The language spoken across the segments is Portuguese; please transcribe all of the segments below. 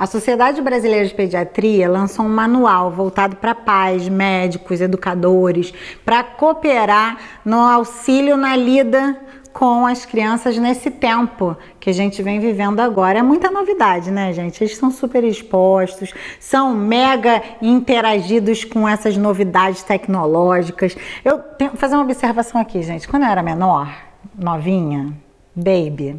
A Sociedade Brasileira de Pediatria lançou um manual voltado para pais, médicos, educadores, para cooperar no auxílio na lida com as crianças nesse tempo que a gente vem vivendo agora. É muita novidade, né, gente? Eles são super expostos, são mega interagidos com essas novidades tecnológicas. Eu tenho que fazer uma observação aqui, gente. Quando eu era menor, novinha, baby,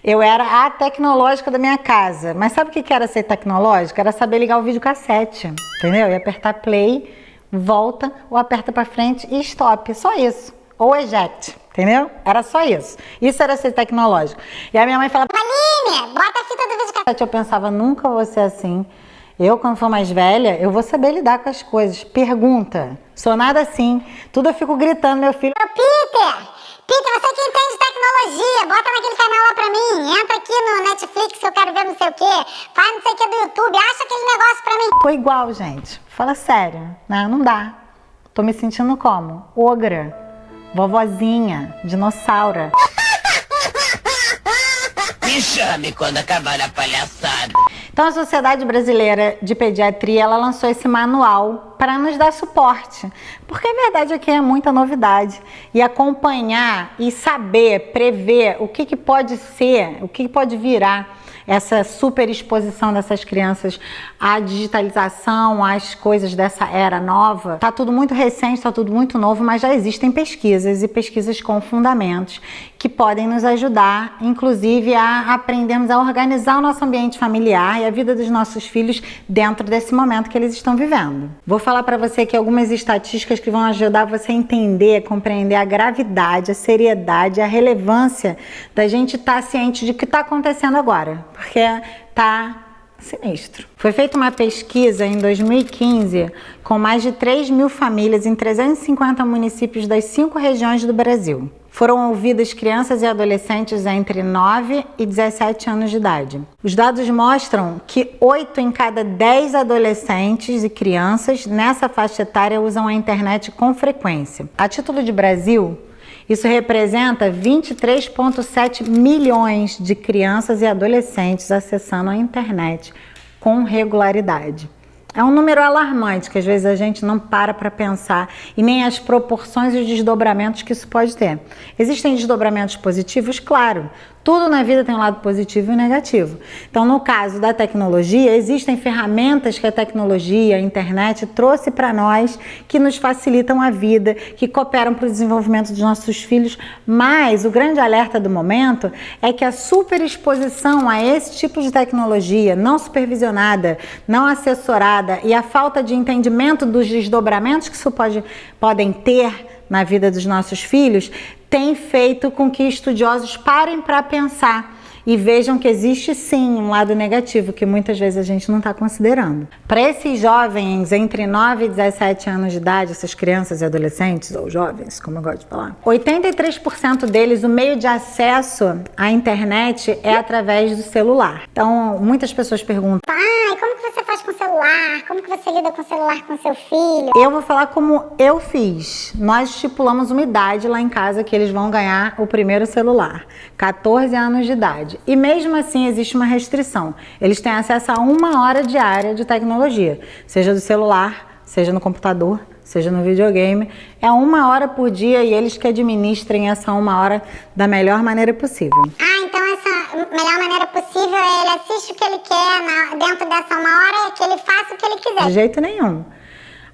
eu era a tecnológica da minha casa. Mas sabe o que era ser tecnológica? Era saber ligar o videocassete, entendeu? E apertar play, volta, ou aperta pra frente e stop. Só isso. Ou eject, entendeu? Era só isso. Isso era ser tecnológico. E a minha mãe falava, Aline, bota a fita do videocassete. Eu pensava, nunca vou ser assim. Eu, quando for mais velha, eu vou saber lidar com as coisas. Pergunta. Sou nada assim. Tudo eu fico gritando, meu filho. Peter, você que entende tecnologia, bota naquele canal lá pra mim, entra aqui no Netflix que eu quero ver não sei o que, faz não sei o que do YouTube, acha aquele negócio pra mim. Tô igual, gente. Fala sério, né? Não dá. Tô me sentindo como? Ogra, vovozinha, dinossauro. Me chame quando acabar a palhaçada. Então a Sociedade Brasileira de Pediatria, ela lançou esse manual para nos dar suporte, porque a verdade é que é muita novidade e acompanhar e saber, prever o que pode ser, o que pode virar essa super exposição dessas crianças à digitalização, às coisas dessa era nova. Tá tudo muito recente, tá tudo muito novo, mas já existem pesquisas e pesquisas com fundamentos que podem nos ajudar, inclusive, a aprendermos a organizar o nosso ambiente familiar e a vida dos nossos filhos dentro desse momento que eles estão vivendo. Vou falar para você aqui algumas estatísticas que vão ajudar você a entender, compreender a gravidade, a seriedade, a relevância da gente estar ciente de o que está acontecendo agora, porque tá sinistro. Foi feita uma pesquisa em 2015 com mais de 3.000 famílias em 350 municípios das 5 regiões do Brasil. Foram ouvidas crianças e adolescentes entre 9 e 17 anos de idade. Os dados mostram que 8 em cada 10 adolescentes e crianças nessa faixa etária usam a internet com frequência. A título de Brasil, isso representa 23,7 milhões de crianças e adolescentes acessando a internet com regularidade. É um número alarmante que às vezes a gente não para pensar e nem as proporções e os desdobramentos que isso pode ter. Existem desdobramentos positivos? Claro. Tudo na vida tem um lado positivo e negativo. Então, no caso da tecnologia, existem ferramentas que a tecnologia, a internet trouxe para nós que nos facilitam a vida, que cooperam para o desenvolvimento dos nossos filhos, mas o grande alerta do momento é que a superexposição a esse tipo de tecnologia não supervisionada, não assessorada e a falta de entendimento dos desdobramentos que isso podem ter na vida dos nossos filhos, tem feito com que estudiosos parem para pensar e vejam que existe sim um lado negativo que muitas vezes a gente não está considerando. Para esses jovens entre 9 e 17 anos de idade, essas crianças e adolescentes, ou jovens, como eu gosto de falar, 83% deles, o meio de acesso à internet é através do celular. Então, muitas pessoas perguntam, Pai, como que você faz com o celular? Como que você lida com o celular com seu filho? eu vou falar como eu fiz. Nós estipulamos uma idade lá em casa que eles vão ganhar o primeiro celular, 14 anos de idade. E mesmo assim existe uma restrição. Eles têm acesso a 1 hora diária de tecnologia, seja do celular, seja no computador, seja no videogame. É 1 hora por dia e eles que administrem essa 1 hora da melhor maneira possível. Ah, então essa melhor maneira possível é ele assiste o que ele quer dentro dessa 1 hora, que ele faça o que ele quiser. De jeito nenhum.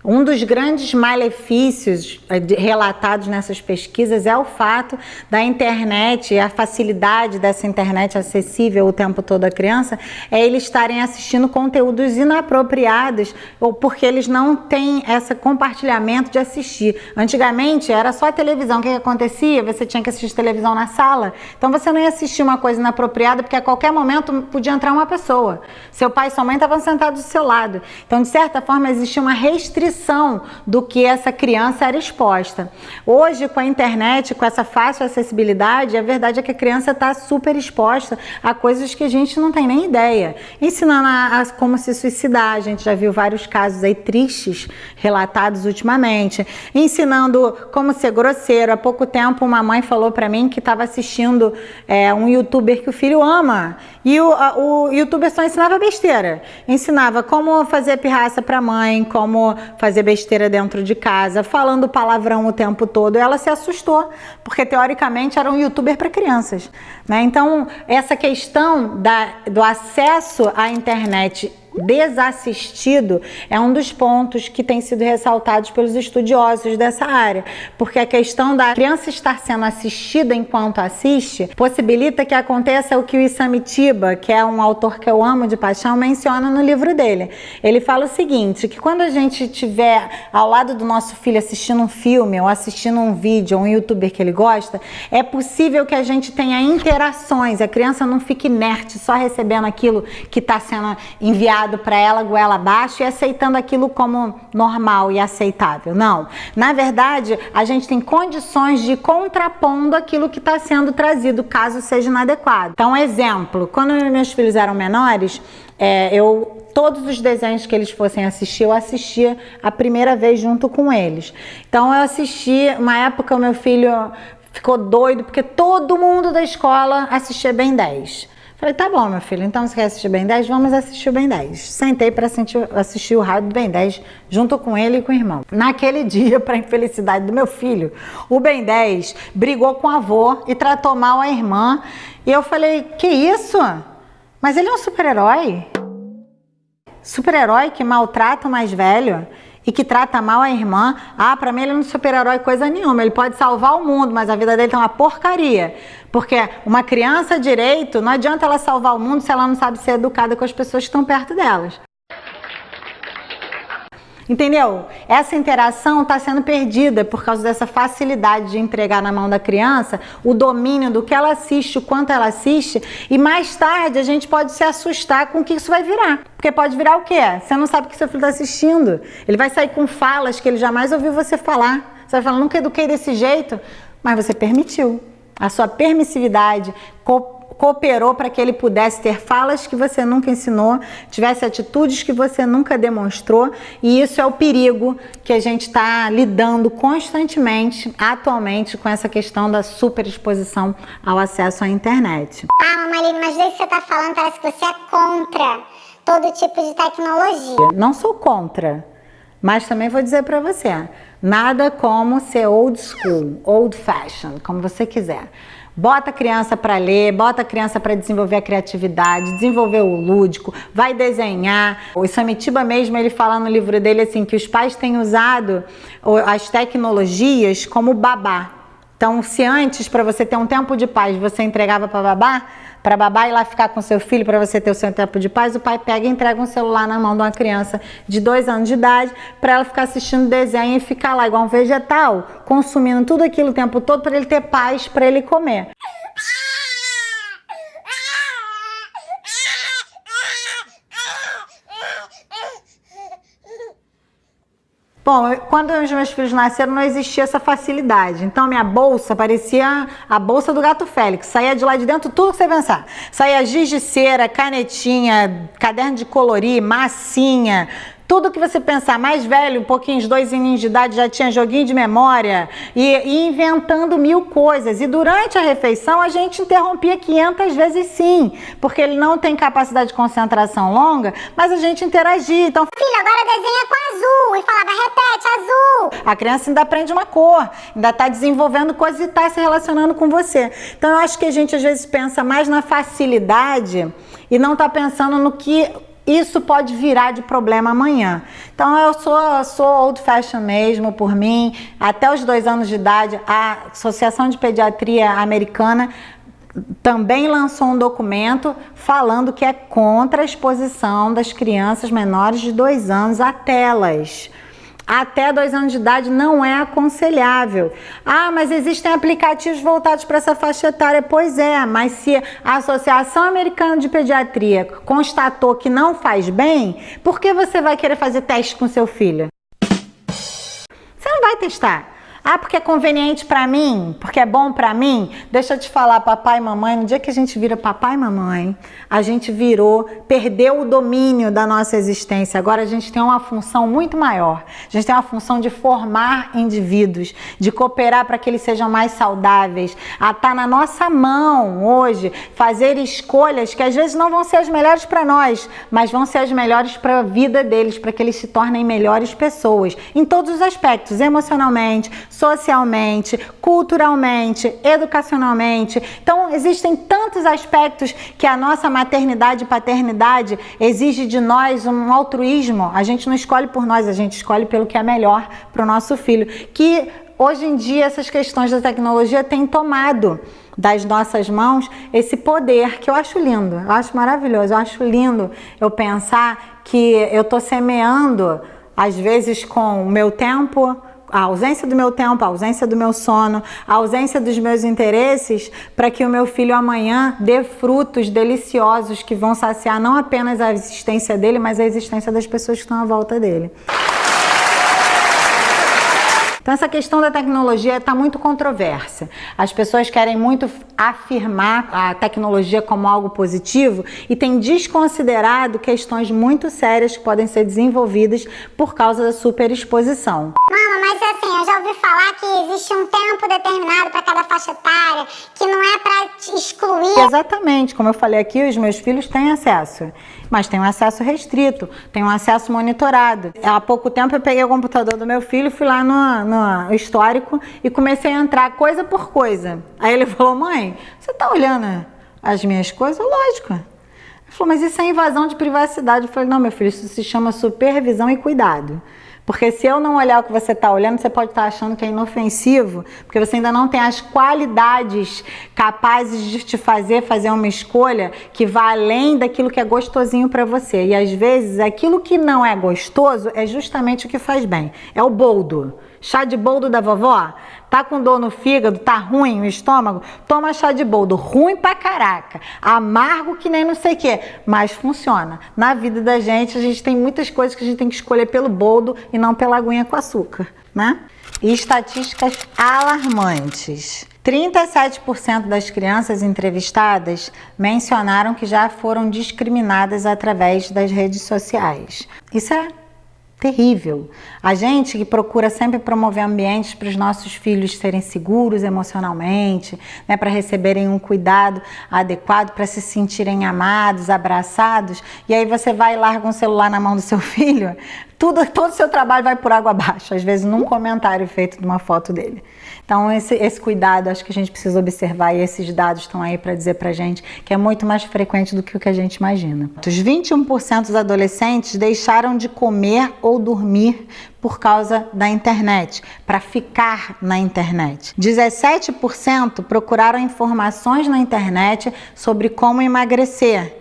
Um dos grandes malefícios relatados nessas pesquisas é o fato da internet e a facilidade dessa internet acessível o tempo todo à criança, é eles estarem assistindo conteúdos inapropriados ou porque eles não têm esse compartilhamento de assistir. Antigamente era só a televisão. O que acontecia? Você tinha que assistir televisão na sala, então você não ia assistir uma coisa inapropriada porque a qualquer momento podia entrar uma pessoa. Seu pai e sua mãe estavam sentados do seu lado. Então, de certa forma, existia uma restrição percepção do que essa criança era exposta. Hoje, com a internet, com essa fácil acessibilidade, a verdade é que a criança está super exposta a coisas que a gente não tem nem ideia. Ensinando a como se suicidar, a gente já viu vários casos aí tristes relatados ultimamente. Ensinando como ser grosseiro. Há pouco tempo uma mãe falou para mim que estava assistindo um youtuber que o filho ama, e o youtuber só ensinava besteira. Ensinava como fazer pirraça para a mãe, como fazer besteira dentro de casa, falando palavrão o tempo todo. E ela se assustou, porque teoricamente era um youtuber para crianças, né? Então, essa questão do acesso à internet desassistido é um dos pontos que tem sido ressaltados pelos estudiosos dessa área, porque a questão da criança estar sendo assistida enquanto assiste possibilita que aconteça o que o Isamitiba, que é um autor que eu amo de paixão, menciona no livro dele. Ele fala o seguinte, que quando a gente estiver ao lado do nosso filho assistindo um filme ou assistindo um vídeo ou um youtuber que ele gosta, é possível que a gente tenha interações, a criança não fique inerte só recebendo aquilo que está sendo enviado para ela goela abaixo e aceitando aquilo como normal e aceitável. Não. Na verdade, a gente tem condições de ir contrapondo aquilo que está sendo trazido, caso seja inadequado. Então, exemplo, quando meus filhos eram menores, todos os desenhos que eles fossem assistir, eu assistia a primeira vez junto com eles. Então, eu assisti, uma época o meu filho ficou doido, porque todo mundo da escola assistia Ben 10. Falei, tá bom, meu filho, então você quer assistir Ben 10? Vamos assistir o Ben 10. Sentei para assistir o raio do Ben 10 junto com ele e com o irmão. Naquele dia, para infelicidade do meu filho, o Ben 10 brigou com o avô e tratou mal a irmã. E eu falei, que isso? Mas ele é um super-herói? Super-herói que maltrata o mais velho? E que trata mal a irmã. Para mim ele não é um super-herói coisa nenhuma, ele pode salvar o mundo, mas a vida dele tá uma porcaria. Porque uma criança direito, não adianta ela salvar o mundo se ela não sabe ser educada com as pessoas que estão perto delas. Entendeu? Essa interação está sendo perdida por causa dessa facilidade de entregar na mão da criança o domínio do que ela assiste, o quanto ela assiste, e mais tarde a gente pode se assustar com o que isso vai virar. Porque pode virar o quê? Você não sabe o que seu filho está assistindo. Ele vai sair com falas que ele jamais ouviu você falar. Você vai falar, nunca eduquei desse jeito, mas você permitiu. A sua permissividade cooperou para que ele pudesse ter falas que você nunca ensinou, tivesse atitudes que você nunca demonstrou, e isso é o perigo que a gente está lidando constantemente, atualmente, com essa questão da superexposição ao acesso à internet. Mamaline, mas daí que você está falando, parece que você é contra todo tipo de tecnologia. Não sou contra, mas também vou dizer para você, nada como ser old school, old fashion, como você quiser. Bota a criança para ler, bota a criança para desenvolver a criatividade, desenvolver o lúdico, vai desenhar. O Isamitiba mesmo, ele fala no livro dele assim, que os pais têm usado as tecnologias como babá. Então, se antes, para você ter um tempo de paz, você entregava para babá ir lá ficar com seu filho, para você ter o seu tempo de paz, o pai pega e entrega um celular na mão de uma criança de 2 anos de idade, para ela ficar assistindo desenho e ficar lá igual um vegetal, consumindo tudo aquilo o tempo todo para ele ter paz, para ele comer. Bom, quando os meus filhos nasceram não existia essa facilidade, então minha bolsa parecia a bolsa do Gato Félix, saía de lá de dentro tudo que você pensar, saía giz de cera, canetinha, caderno de colorir, massinha, tudo que você pensar, mais velho, um pouquinho, de 2 aninhos de idade, já tinha joguinho de memória e inventando 1000 coisas. E durante a refeição a gente interrompia 500 vezes sim, porque ele não tem capacidade de concentração longa, mas a gente interagia. Então, filho, agora desenha com azul, e falava, repete, azul. A criança ainda aprende uma cor, ainda está desenvolvendo coisas e está se relacionando com você. Então eu acho que a gente às vezes pensa mais na facilidade e não está pensando no que isso pode virar de problema amanhã. Então eu sou old fashion mesmo, por mim. Até os 2 anos de idade, a Associação de Pediatria Americana também lançou um documento falando que é contra a exposição das crianças menores de 2 anos a telas. Até 2 anos de idade não é aconselhável. Mas existem aplicativos voltados para essa faixa etária. Pois é, mas se a Associação Americana de Pediatria constatou que não faz bem, por que você vai querer fazer teste com seu filho? vai testar. Ah, porque é conveniente para mim, porque é bom para mim. Deixa eu te falar, papai e mamãe, no dia que a gente vira papai e mamãe, a gente perdeu o domínio da nossa existência. Agora a gente tem uma função muito maior. A gente tem uma função de formar indivíduos, de cooperar para que eles sejam mais saudáveis. Tá na nossa mão hoje fazer escolhas que às vezes não vão ser as melhores para nós, mas vão ser as melhores para a vida deles, para que eles se tornem melhores pessoas, em todos os aspectos, emocionalmente, socialmente, culturalmente, educacionalmente. Então, existem tantos aspectos que a nossa maternidade e paternidade exige de nós um altruísmo. A gente não escolhe por nós, a gente escolhe pelo que é melhor para o nosso filho. Que hoje em dia essas questões da tecnologia têm tomado das nossas mãos esse poder, que eu acho lindo, eu acho maravilhoso, eu acho lindo eu pensar que eu estou semeando, às vezes com o meu tempo, a ausência do meu tempo, a ausência do meu sono, a ausência dos meus interesses, para que o meu filho amanhã dê frutos deliciosos que vão saciar não apenas a existência dele, mas a existência das pessoas que estão à volta dele. Então essa questão da tecnologia está muito controversa. As pessoas querem muito afirmar a tecnologia como algo positivo e têm desconsiderado questões muito sérias que podem ser desenvolvidas por causa da superexposição. Mama, mas assim, eu já ouvi falar que existe um tempo determinado para cada faixa etária, que não é para te excluir. Exatamente, como eu falei aqui, os meus filhos têm acesso, mas tem um acesso restrito, tem um acesso monitorado. Há pouco tempo eu peguei o computador do meu filho, fui lá no histórico e comecei a entrar coisa por coisa. Aí ele falou, mãe, você tá olhando as minhas coisas? Lógico. Ele falou, mas isso é invasão de privacidade. Eu falei, não, meu filho, isso se chama supervisão e cuidado. Porque se eu não olhar o que você está olhando, você pode estar achando que é inofensivo, porque você ainda não tem as qualidades capazes de te fazer uma escolha que vá além daquilo que é gostosinho para você. E às vezes aquilo que não é gostoso é justamente o que faz bem. É o boldo. Chá de boldo da vovó? Tá com dor no fígado, tá ruim o estômago? Toma chá de boldo. Ruim pra caraca. Amargo que nem não sei o quê. Mas funciona. Na vida da gente, a gente tem muitas coisas que a gente tem que escolher pelo boldo e não pela aguinha com açúcar, né? E estatísticas alarmantes. 37% das crianças entrevistadas mencionaram que já foram discriminadas através das redes sociais. Isso é terrível. A gente que procura sempre promover ambientes para os nossos filhos serem seguros emocionalmente, né, para receberem um cuidado adequado, para se sentirem amados, abraçados, e aí você vai e larga um celular na mão do seu filho, todo o seu trabalho vai por água abaixo, às vezes num comentário feito de uma foto dele. Então esse cuidado, acho que a gente precisa observar, e esses dados estão aí para dizer pra gente que é muito mais frequente do que o que a gente imagina. Os 21% dos adolescentes deixaram de comer ou dormir por causa da internet, para ficar na internet. 17% procuraram informações na internet sobre como emagrecer.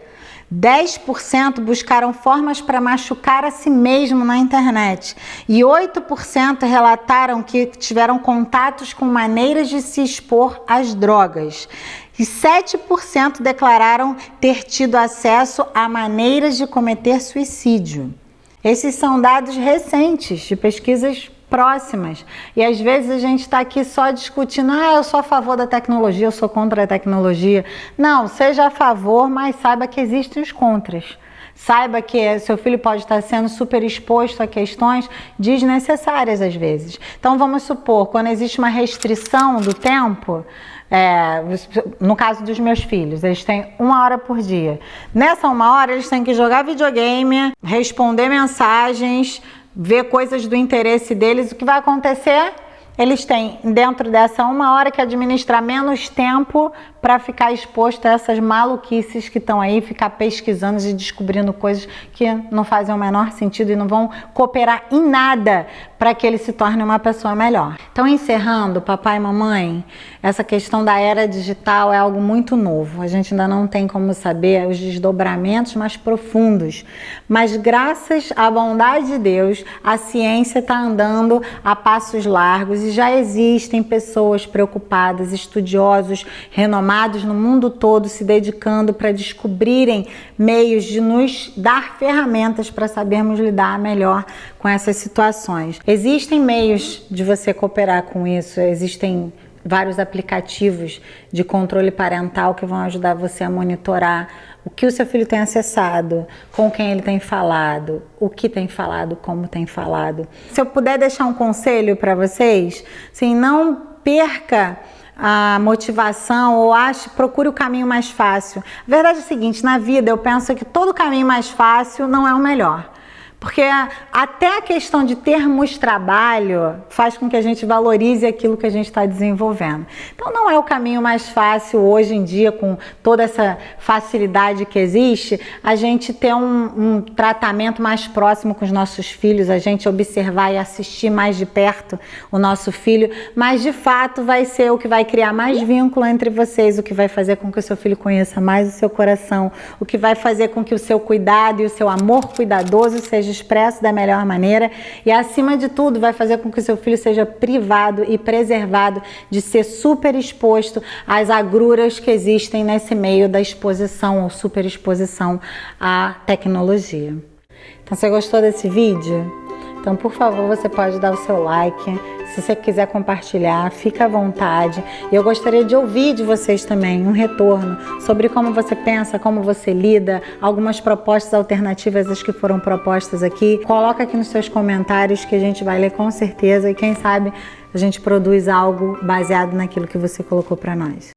10% buscaram formas para machucar a si mesmo na internet e 8% relataram que tiveram contatos com maneiras de se expor às drogas. E 7% declararam ter tido acesso a maneiras de cometer suicídio. Esses são dados recentes de pesquisas próximas. E às vezes a gente está aqui só discutindo, eu sou a favor da tecnologia, eu sou contra a tecnologia. Não, seja a favor, mas saiba que existem os contras. Saiba que seu filho pode estar sendo super exposto a questões desnecessárias às vezes. Então vamos supor, quando existe uma restrição do tempo, no caso dos meus filhos, eles têm 1 hora por dia. Nessa 1 hora eles têm que jogar videogame, responder mensagens, ver coisas do interesse deles. O que vai acontecer? Eles têm, dentro dessa 1 hora, que administrar menos tempo para ficar exposto a essas maluquices que estão aí, ficar pesquisando e descobrindo coisas que não fazem o menor sentido e não vão cooperar em nada para que ele se torne uma pessoa melhor. Então, encerrando, papai e mamãe, essa questão da era digital é algo muito novo. A gente ainda não tem como saber os desdobramentos mais profundos, mas graças à bondade de Deus, a ciência está andando a passos largos e já existem pessoas preocupadas, estudiosos, renomados no mundo todo, se dedicando para descobrirem meios de nos dar ferramentas para sabermos lidar melhor com essas situações. Existem meios de você cooperar com isso, existem vários aplicativos de controle parental que vão ajudar você a monitorar o que o seu filho tem acessado, com quem ele tem falado, o que tem falado, como tem falado. Se eu puder deixar um conselho para vocês, assim, não perca a motivação ou procure o caminho mais fácil. A verdade é a seguinte, na vida eu penso que todo caminho mais fácil não é o melhor. Porque até a questão de termos trabalho faz com que a gente valorize aquilo que a gente está desenvolvendo. Então não é o caminho mais fácil hoje em dia, com toda essa facilidade que existe, a gente ter um tratamento mais próximo com os nossos filhos, a gente observar e assistir mais de perto o nosso filho, mas de fato vai ser o que vai criar mais vínculo entre vocês, o que vai fazer com que o seu filho conheça mais o seu coração, o que vai fazer com que o seu cuidado e o seu amor cuidadoso seja expresso da melhor maneira e, acima de tudo, vai fazer com que o seu filho seja privado e preservado de ser super exposto às agruras que existem nesse meio da exposição ou superexposição à tecnologia. Então, você gostou desse vídeo? Então, por favor, você pode dar o seu like. Se você quiser compartilhar, fica à vontade. E eu gostaria de ouvir de vocês também um retorno sobre como você pensa, como você lida, algumas propostas alternativas às que foram propostas aqui. Coloca aqui nos seus comentários que a gente vai ler com certeza e quem sabe a gente produz algo baseado naquilo que você colocou para nós.